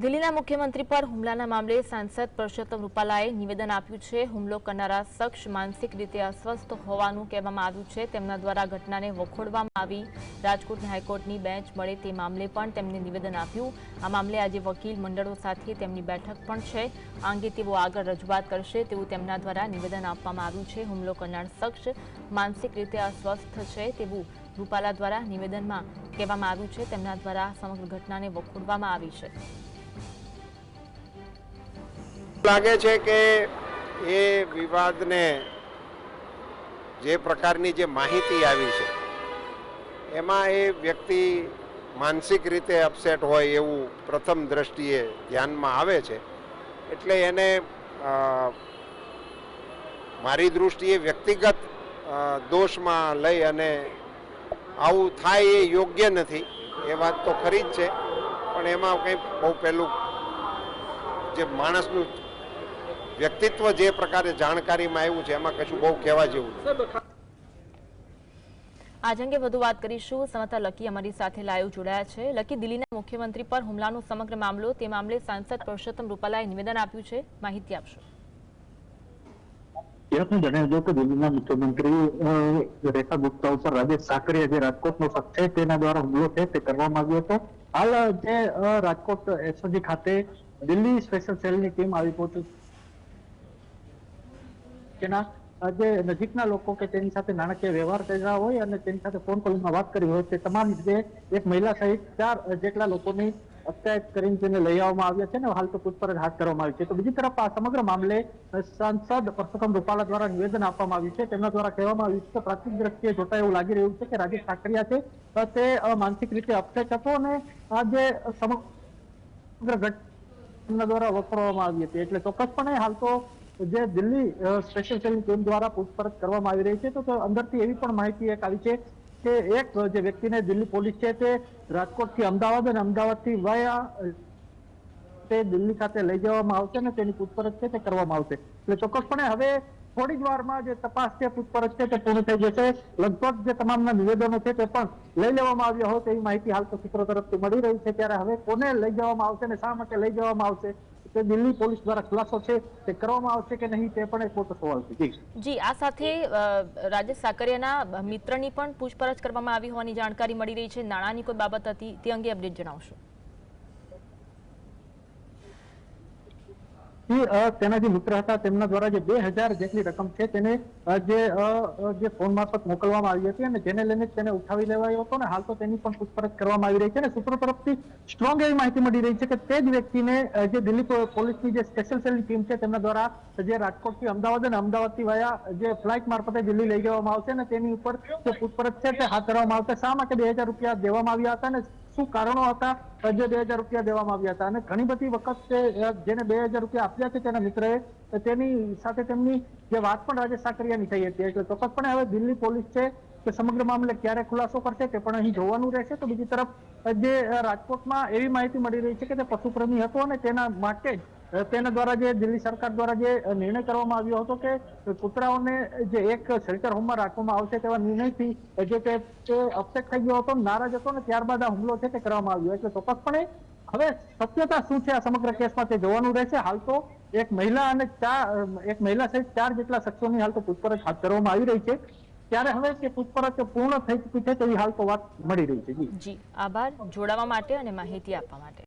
દિલ્હીના મુખ્યમંત્રી પર હુમલાના મામલે સાંસદ પરસોત્તમ રૂપાલાએ નિવેદન આપ્યું છે। હુમલો કરનારા શખ્સ માનસિક રીતે અસ્વસ્થ હોવાનું કહેવામાં આવ્યું છે। તેમના દ્વારા ઘટનાને વખોડવામાં આવી। રાજકોટ હાઈકોર્ટની બેન્ચ મળે તે મામલે પણ તેમણે નિવેદન આપ્યું। આ મામલે આજે વકીલ મંડળો સાથે તેમની બેઠક પણ છે। આ અંગે તેઓ આગળ રજૂઆત કરશે તેવું તેમના દ્વારા નિવેદન આપવામાં આવ્યું છે। હુમલો કરનાર શખ્સ માનસિક રીતે અસ્વસ્થ છે તેવું રૂપાલા દ્વારા નિવેદનમાં કહેવામાં આવ્યું છે। તેમના દ્વારા સમગ્ર ઘટનાને વખોડવામાં આવી છે। લાગે છે કે એ વિવાદને જે પ્રકારની જે માહિતી આવી છે એમાં એ વ્યક્તિ માનસિક રીતે અપસેટ હોય એવું પ્રથમ દ્રષ્ટિએ ધ્યાનમાં આવે છે। એટલે એને મારી દૃષ્ટિએ વ્યક્તિગત દોષમાં લઈ અને આવું થાય એ યોગ્ય નથી, એ વાત તો ખરી જ છે। પણ એમાં કંઈ બહુ પહેલું જે માણસનું વ્યક્તિત્વ જે પ્રકારે જાણકારીમાં આવ્યું છે એમાં કશું બહુ કહેવા જેવું નથી। આજ અંગે વધુ વાત કરીશું। સંવાદદાતા લકી અમારી સાથે લાઈવ જોડાયા છે। લકી, દિલ્હીના મુખ્યમંત્રી પર હુમલાનો સમગ્ર મામલો, તે મામલે સાંસદ પરસોત્તમ રૂપાલાએ નિવેદન આપ્યું છે, માહિતી આપશો। જણાવજો કે દિલ્હીના મુખ્યમંત્રી રેખા ગુપ્તા ઉપર રાજેશ સાકરિયા જે રાજકોટનો શખ્સ છે તેના દ્વારા હુમલો છે તે કરવામાં આવ્યો હતો। હાલ જે રાજકોટ એસઓજી ખાતે દિલ્હી સ્પેશિયલ સેલની ટીમ આવી પહોંચી તેના જે નજીકના લોકો કે તેની સાથે નાણાકીય વ્યવહાર કર્યા હોય અને તેની સાથે ફોન કોલમાં વાત કરી હોય તે તમામ જે એક મહિલા સહિત 4 જેટલા લોકોની અટકાયત કરીને તેને લઈ આવવામાં આવ્યા છે ને હાલ તો પૂછપરછ હાથ કરવામાં આવી છે। તો બીજી તરફ આ સમગ્ર મામલે સાંસદ પરસોત્તમ રૂપાલા દ્વારા નિવેદન આપવામાં આવ્યું છે। તેમના દ્વારા કહેવામાં આવ્યું છે કે પ્રાથમિક દ્રષ્ટિએ જોતા એવું લાગી રહ્યું છે કે રાજેશ સાકરિયા છે તે માનસિક રીતે અપસેટ હતો અને આ જે સમગ્ર ઘટના દ્વારા વખોડવામાં આવી હતી। એટલે ચોક્કસપણે હાલ તો જે દિલ્હી સ્પેશિયલ સેલની ટીમ દ્વારા પૂછપરછ કરવામાં આવી રહી છે તો અંદરથી એવી પણ માહિતી એક આવી છે કે એક જે વ્યક્તિને દિલ્હી પોલીસ છે તે રાજકોટથી અમદાવાદ અને અમદાવાદથી વાયા તે દિલ્હી ખાતે લઈ જવામાં આવશે અને તેની પૂછપરછ છે તે કરવામાં આવશે। એટલે ચોક્કસપણે હવે થોડી જ વારમાં જે તપાસ છે પૂછપરછ છે તે પૂર્ણ થઈ જશે। લગભગ જે તમામના નિવેદનો છે તે પણ લઈ લેવામાં આવ્યા હોય તેવી માહિતી હાલ તો સૂત્રો તરફથી મળી રહી છે। ત્યારે હવે કોને લઈ જવામાં આવશે અને શા માટે લઈ જવામાં આવશે તે દિલ્હી પોલીસ દ્વારા ખુલાસો છે તે કરવામાં આવશે કે નહીં તે પણ એક મોટો સવાલ છે। જી, આ સાથે રાજેશ સાકરિયાના મિત્રની પણ પૂછપરછ કરવામાં આવી હોવાની જાણકારી મળી રહી છે। નાણાંની કોઈ બાબત હતી તે અંગે અપડેટ જણાવશો। તેના જે મિત્ર હતા તેમના દ્વારા જે 2000 જેટલી રકમ છે તેને જે ફોન મારફત મોકલવામાં આવી હતી અને જેને લઈને તેને ઉઠાવી લેવાયો હતો ને હાલ તો તેની પણ પૂછપરછ કરવામાં આવી રહી છે અને સૂત્રો તરફથી સ્ટ્રોંગ એવી માહિતી મળી રહી છે કે તે જ વ્યક્તિને જે દિલ્હી પોલીસની જે સ્પેશિયલ સેલની ટીમ છે તેમના દ્વારા જે રાજકોટથી અમદાવાદ અને અમદાવાદથી વાયા જે ફ્લાઇટ મારફતે દિલ્હી લઈ જવામાં આવશે અને તેની ઉપર જે પૂછપરછ છે તે હાથ ધરવામાં આવશે। શા માટે 2000 રૂપિયા દેવામાં આવ્યા હતા અને શું કારણો હતા જે 2000 રૂપિયા દેવામાં આવ્યા હતા અને ઘણી બધી વખત જેને 2000 રૂપિયા આપ્યા છે તેના મિત્રએ તેની સાથે તેમની જે વાત પણ રાજેશ સાકરિયાની થઈ હતી। એટલે ચોક્કસપણે હવે દિલ્હી પોલીસ છે કે સમગ્ર મામલે ક્યારે ખુલાસો કરશે તે પણ અહીં જોવાનું રહેશે। તો બીજી તરફ જે રાજકોટમાં એવી માહિતી મળી રહી છે કે તે પશુપ્રેમી હતો અને તેના માટે તેના દ્વારા જે દિલ્હી સરકાર દ્વારા જે નિર્ણય કરવામાં આવ્યો હતો કે કૂતરાઓને જે એક શેલ્ટર હોમમાં રાખવામાં આવશે તેવા નિર્ણયથી જે તે અપસેટ થઈ ગયો હતો, નારાજ હતો ને ત્યારબાદ આ હુમલો છે તે કરવામાં આવ્યો। એટલે ચોક્કસપણે હવે સત્યતા શું છે આ સમગ્ર કેસમાં તે જોવાનું રહેશે। હાલ તો એક મહિલા સહિત 4 જેટલા શખ્સોની હાલ તો પૂછપરછ હાથ ધરવામાં આવી રહી છે। ત્યારે હવે તે પૂછપરછ પૂર્ણ થઈ ચૂકી છે તેવી હાલ તો વાત મળી રહી છે। જી, આભાર જોડાવા માટે અને માહિતી આપવા માટે।